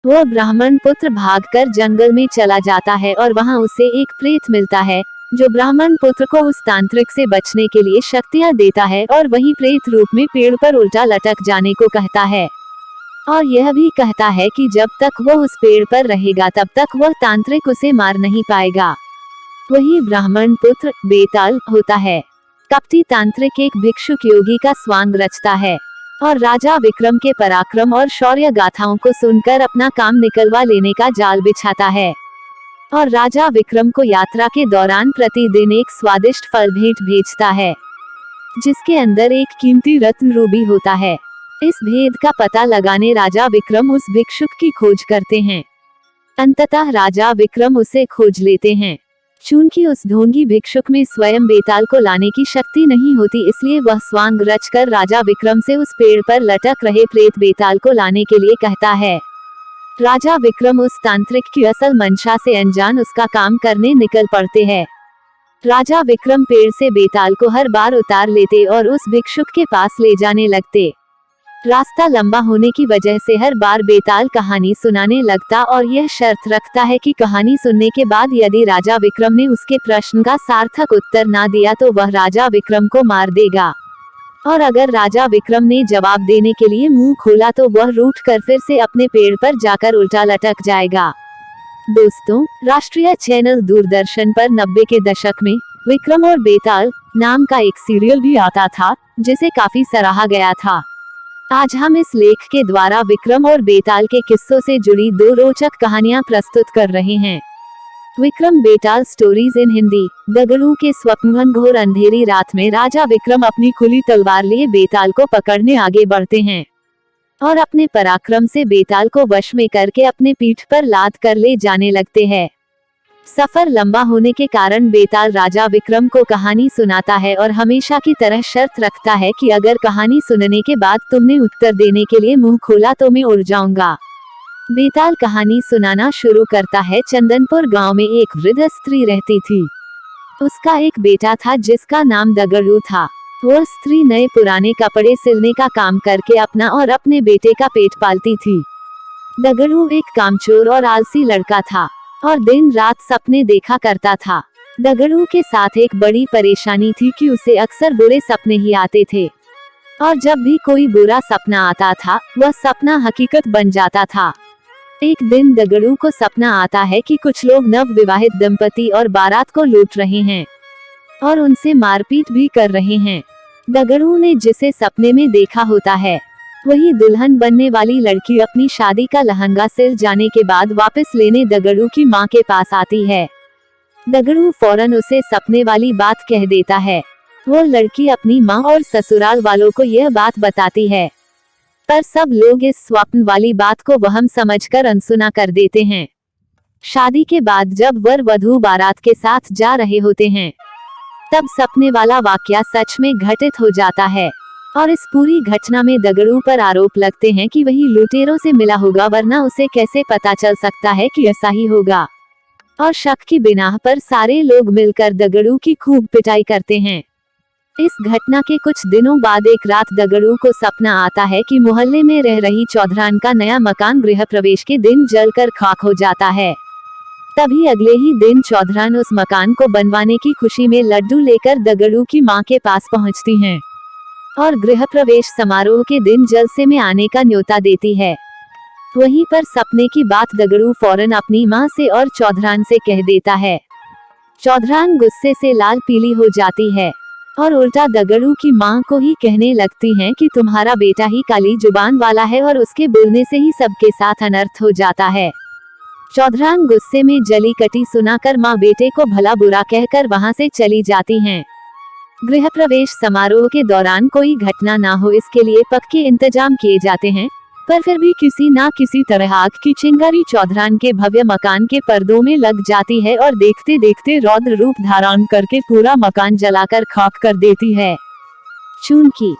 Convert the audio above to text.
वह ब्राह्मण पुत्र भागकर जंगल में चला जाता है और वहां उसे एक प्रेत मिलता है जो ब्राह्मण पुत्र को उस तांत्रिक से बचने के लिए शक्तियां देता है और वही प्रेत रूप में पेड़ पर उल्टा लटक जाने को कहता है और यह भी कहता है कि जब तक वो उस पेड़ पर रहेगा तब तक वह तांत्रिक उसे मार नहीं पाएगा। वही ब्राह्मण पुत्र बेताल होता है। कपटी तांत्रिक एक भिक्षुक योगी का स्वांग रचता है और राजा विक्रम के पराक्रम और शौर्य गाथाओं को सुनकर अपना काम निकलवा लेने का जाल बिछाता है और राजा विक्रम को यात्रा के दौरान प्रतिदिन एक स्वादिष्ट फल भेंट भेजता है जिसके अंदर एक कीमती रत्न रूबी होता है। इस भेद का पता लगाने राजा विक्रम उस भिक्षुक की खोज करते हैं। अंततः राजा विक्रम उसे खोज लेते हैं। चूंकि उस ढोंगी भिक्षुक में स्वयं बेताल को लाने की शक्ति नहीं होती, इसलिए वह स्वांग रचकर राजा विक्रम से उस पेड़ पर लटक रहे प्रेत बेताल को लाने के लिए कहता है। राजा विक्रम उस तांत्रिक की असल मंशा से अनजान उसका काम करने निकल पड़ते हैं। राजा विक्रम पेड़ से बेताल को हर बार उतार लेते और उस भिक्षुक के पास ले जाने लगते। रास्ता लंबा होने की वजह से हर बार बेताल कहानी सुनाने लगता और यह शर्त रखता है कि कहानी सुनने के बाद यदि राजा विक्रम ने उसके प्रश्न का सार्थक उत्तर ना दिया तो वह राजा विक्रम को मार देगा और अगर राजा विक्रम ने जवाब देने के लिए मुंह खोला तो वह रूठकर फिर से अपने पेड़ पर जाकर उल्टा लटक जाएगा। दोस्तों, राष्ट्रीय चैनल दूरदर्शन पर 90 के दशक में विक्रम और बेताल नाम का एक सीरियल भी आता था जिसे काफी सराहा गया था। आज हम इस लेख के द्वारा विक्रम और बेताल के किस्सों से जुड़ी 2 रोचक कहानियां प्रस्तुत कर रहे हैं। विक्रम बेताल स्टोरीज इन हिंदी। दगड़ू के स्वप्न घोर अंधेरी रात में राजा विक्रम अपनी खुली तलवार लिए बेताल को पकड़ने आगे बढ़ते हैं और अपने पराक्रम से बेताल को वश में करके अपने पीठ पर लाद कर ले जाने लगते हैं। सफर लंबा होने के कारण बेताल राजा विक्रम को कहानी सुनाता है और हमेशा की तरह शर्त रखता है कि अगर कहानी सुनने के बाद तुमने उत्तर देने के लिए मुंह खोला तो मैं उड़ जाऊंगा। बेताल कहानी सुनाना शुरू करता है। चंदनपुर गांव में एक वृद्ध स्त्री रहती थी। उसका एक बेटा था जिसका नाम दगड़ू था। वह स्त्री नए पुराने कपड़े सिलने का काम करके अपना और अपने बेटे का पेट पालती थी। दगड़ू एक कामचोर और आलसी लड़का था और दिन रात सपने देखा करता था। दगड़ू के साथ एक बड़ी परेशानी थी कि उसे अक्सर बुरे सपने ही आते थे और जब भी कोई बुरा सपना आता था वह सपना हकीकत बन जाता था। एक दिन दगड़ू को सपना आता है कि कुछ लोग नव विवाहित दंपति और बारात को लूट रहे हैं और उनसे मारपीट भी कर रहे हैं। दगड़ू ने जिसे सपने में देखा होता है वही दुल्हन बनने वाली लड़की अपनी शादी का लहंगा सिल जाने के बाद वापस लेने दगड़ू की मां के पास आती है। दगड़ू फौरन उसे सपने वाली बात कह देता है। वो लड़की अपनी मां और ससुराल वालों को यह बात बताती है, पर सब लोग इस स्वप्न वाली बात को वहम समझकर अनसुना कर देते हैं। शादी के बाद जब वर वधू बारात के साथ जा रहे होते हैं तब सपने वाला वाकया सच में घटित हो जाता है और इस पूरी घटना में दगड़ू पर आरोप लगते हैं कि वही लुटेरों से मिला होगा, वरना उसे कैसे पता चल सकता है कि ऐसा ही होगा। और शक की बिना पर सारे लोग मिलकर दगड़ू की खूब पिटाई करते हैं। इस घटना के कुछ दिनों बाद एक रात दगड़ू को सपना आता है कि मोहल्ले में रह रही चौधरान का नया मकान गृह प्रवेश के दिन जलकर खाक हो जाता है। तभी अगले ही दिन चौधरान उस मकान को बनवाने की खुशी में लड्डू लेकर दगड़ू की मां के पास पहुंचती हैं और गृह प्रवेश समारोह के दिन जलसे में आने का न्योता देती है। वहीं पर सपने की बात दगड़ू फौरन अपनी मां से और चौधरान से कह देता है। चौधरान गुस्से से लाल पीली हो जाती है और उल्टा दगड़ू की मां को ही कहने लगती हैं कि तुम्हारा बेटा ही काली जुबान वाला है और उसके बोलने से ही सबके साथ अनर्थ हो जाता है। चौधरान गुस्से में जली कटी सुनाकर मां बेटे को भला बुरा कहकर वहां से चली जाती हैं। गृह प्रवेश समारोह के दौरान कोई घटना ना हो इसके लिए पक्के इंतजाम किए जाते हैं, पर फिर भी किसी ना किसी तरह आग की चिंगारी चौधरान के भव्य मकान के पर्दों में लग जाती है और देखते देखते रौद्र रूप धारण करके पूरा मकान जलाकर खाक कर देती है। चूंकि